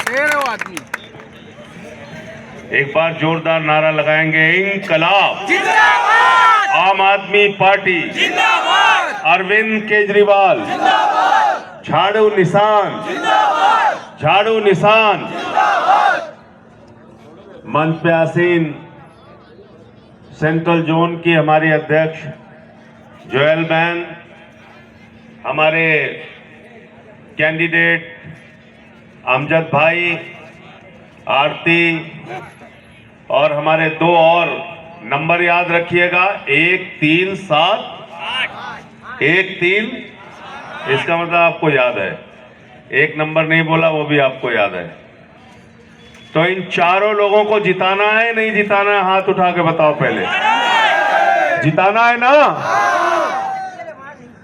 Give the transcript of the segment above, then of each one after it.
शेर है वो आदमी। एक बार जोरदार नारा लगाएंगे, इंकलाब जिंदाबाद, आम आदमी पार्टी जिंदाबाद, अरविंद केजरीवाल जिंदाबाद, झाड़ू निशान, जिंदाबाद, झाड़ू निशान। जिंदाबाद। मंच पे आसीन सेंट्रल जोन की हमारी अध्यक्ष जोयल बहन, हमारे कैंडिडेट अमजद भाई, आरती, और हमारे दो और नंबर याद रखिएगा, 137 13। इसका मतलब आपको याद है, एक नंबर नहीं बोला वो भी आपको याद है। तो इन चारों लोगों को जिताना है नहीं जिताना है, हाथ उठा के बताओ पहले। जिताना है ना?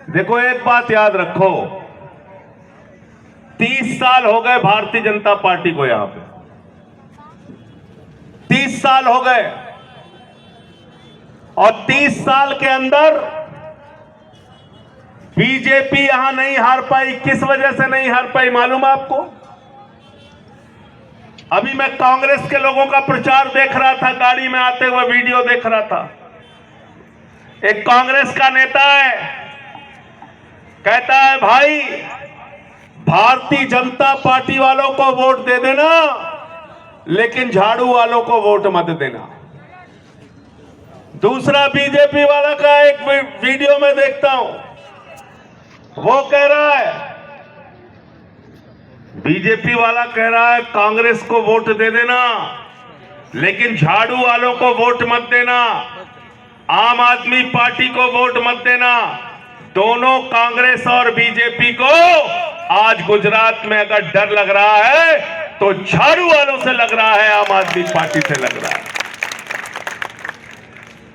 देखो एक बात याद रखो, 30 साल हो गए भारतीय जनता पार्टी को, यहां पे 30 साल हो गए, और 30 साल के अंदर बीजेपी यहां नहीं हार पाई। किस वजह से नहीं हार पाई मालूम है आपको? अभी मैं कांग्रेस के लोगों का प्रचार देख रहा था, गाड़ी में आते हुए वीडियो देख रहा था। एक कांग्रेस का नेता है, कहता है भाई भारतीय जनता पार्टी वालों को वोट दे देना, लेकिन झाड़ू वालों को वोट मत देना। दूसरा बीजेपी वाला का एक वीडियो में देखता हूं, वो कह रहा है, बीजेपी वाला कह रहा है कांग्रेस को वोट दे देना, लेकिन झाड़ू वालों को वोट मत देना, आम आदमी पार्टी को वोट मत देना। दोनों कांग्रेस और बीजेपी को आज गुजरात में अगर डर लग रहा है तो झाड़ू वालों से लग रहा है, आम आदमी पार्टी से लग रहा है।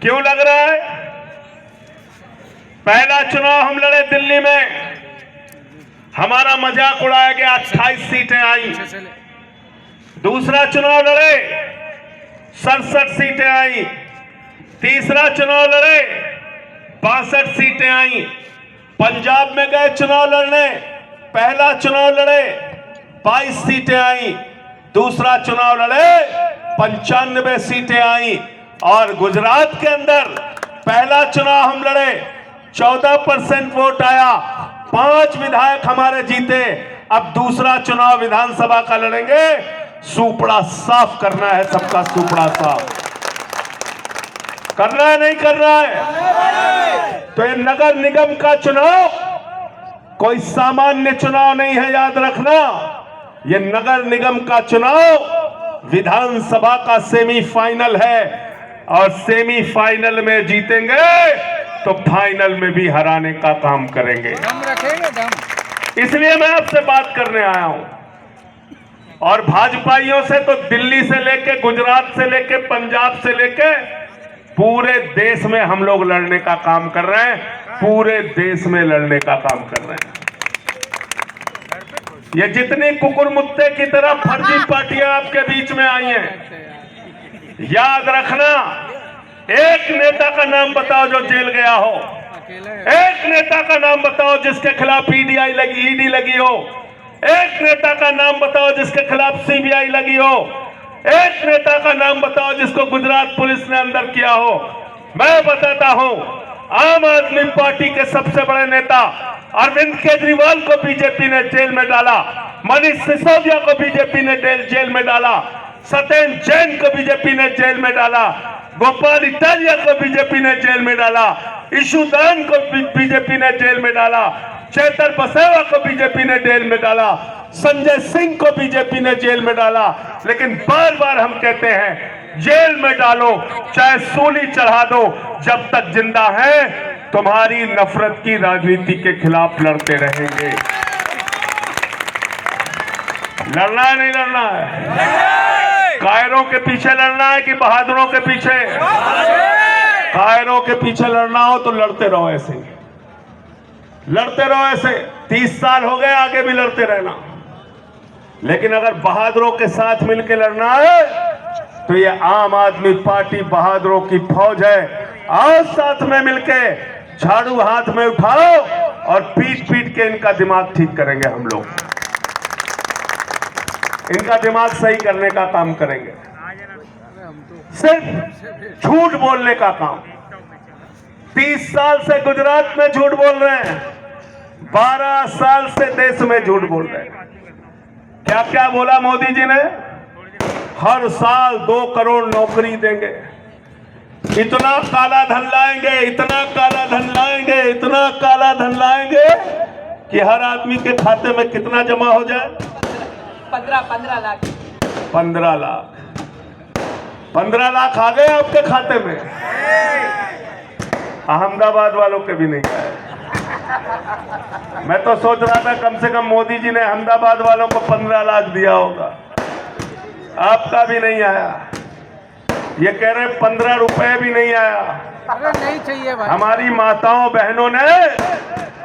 क्यों लग रहा है? पहला चुनाव हम लड़े दिल्ली में, हमारा मजाक उड़ाया गया, 28 सीटें आई। दूसरा चुनाव लड़े, 67 सीटें आई। तीसरा चुनाव लड़े, 62 सीटें आई। पंजाब में गए चुनाव लड़ने, पहला चुनाव लड़े, 22 सीटें आई। दूसरा चुनाव लड़े, 95 सीटें आई। और गुजरात के अंदर पहला चुनाव हम लड़े, 14% वोट आया, 5 विधायक हमारे जीते। अब दूसरा चुनाव विधानसभा का लड़ेंगे, सुपड़ा साफ करना है, सबका सुपड़ा साफ करना है, नहीं करना है। तो ये नगर निगम का चुनाव कोई सामान्य चुनाव नहीं है, याद रखना। ये नगर निगम का चुनाव विधानसभा का सेमीफाइनल है, और सेमीफाइनल में जीतेंगे तो फाइनल में भी हराने का काम करेंगे। दम रखेंगे, दम। इसलिए मैं आपसे बात करने आया हूं, और भाजपाइयों से तो दिल्ली से लेके, गुजरात से लेके, पंजाब से लेके पूरे देश में हम लोग लड़ने का काम कर रहे हैं, पूरे देश में लड़ने का काम कर रहे हैं। ये जितनी कुकुरमुत्ते की तरह फर्जी पार्टियां आपके बीच में आई हैं, याद रखना, एक नेता का नाम बताओ जो जेल गया हो, एक नेता का नाम बताओ जिसके खिलाफ ईडी लगी हो, एक नेता का नाम बताओ जिसके खिलाफ सीबीआई लगी हो, एक नेता का नाम बताओ जिसको गुजरात पुलिस ने अंदर किया हो। मैं बताता हूं, आम आदमी पार्टी के सबसे बड़े नेता अरविंद केजरीवाल को बीजेपी ने जेल में डाला, मनीष सिसोदिया को बीजेपी ने जेल में डाला, सत्येंद्र जैन को बीजेपी ने जेल में डाला, गोपाल इटालिया को बीजेपी ने जेल में डाला, ईशुदान को बीजेपी ने जेल में डाला, चेतर बसेवा को बीजेपी ने जेल में डाला, संजय सिंह को बीजेपी ने जेल में डाला। लेकिन बार बार हम कहते हैं, जेल में डालो, चाहे सूली चढ़ा दो, जब तक जिंदा है तुम्हारी नफरत की राजनीति के खिलाफ लड़ते रहेंगे। लड़ना है नहीं लड़ना है? कायरों के पीछे लड़ना है कि बहादुरों के पीछे? कायरों के पीछे लड़ना हो तो लड़ते रहो, ऐसे लड़ते रहो ऐसे। 30 साल हो गए, आगे भी लड़ते रहना। लेकिन अगर बहादुरों के साथ मिलकर लड़ना है तो ये आम आदमी पार्टी बहादुरों की फौज है। आओ साथ में मिलके झाड़ू हाथ में उठाओ और पीट पीट के इनका दिमाग ठीक करेंगे हम लोग। इनका दिमाग सही करने का काम करेंगे। सिर्फ झूठ बोलने का काम। 30 साल से गुजरात में झूठ बोल रहे हैं, 12 साल से देश में झूठ बोल रहे हैं। क्या क्या बोला मोदी जी ने? हर साल 2 करोड़ नौकरी देंगे, इतना काला धन लाएंगे, इतना काला धन लाएंगे, इतना काला धन लाएंगे कि हर आदमी के खाते में कितना जमा हो जाए? 15 लाख। 15 लाख। 15 लाख आ गए आपके खाते में। अहमदाबाद वालों के भी नहीं आए। मैं तो सोच रहा था कम से कम मोदी जी ने अहमदाबाद वालों को 15 लाख दिया होगा, आपका भी नहीं आया। ये कह रहे 15 रुपए भी नहीं आया। अरे नहीं चाहिए भाई। हमारी माताओं बहनों ने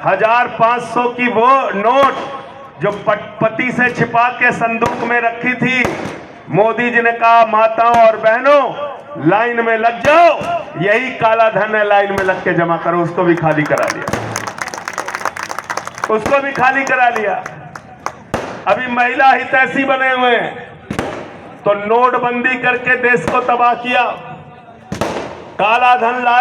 1500 की वो नोट जो पति से छिपा के संदूक में रखी थी, मोदी जी ने कहा माताओं और बहनों लाइन में लग जाओ, यही काला धन है, लाइन में लग के जमा करो। उसको भी खाली करा लिया, उसको भी खाली करा लिया। अभी महिला हितैषी बने हुए हैं, तो नोटबंदी करके देश को तबाह किया, काला धन लाए।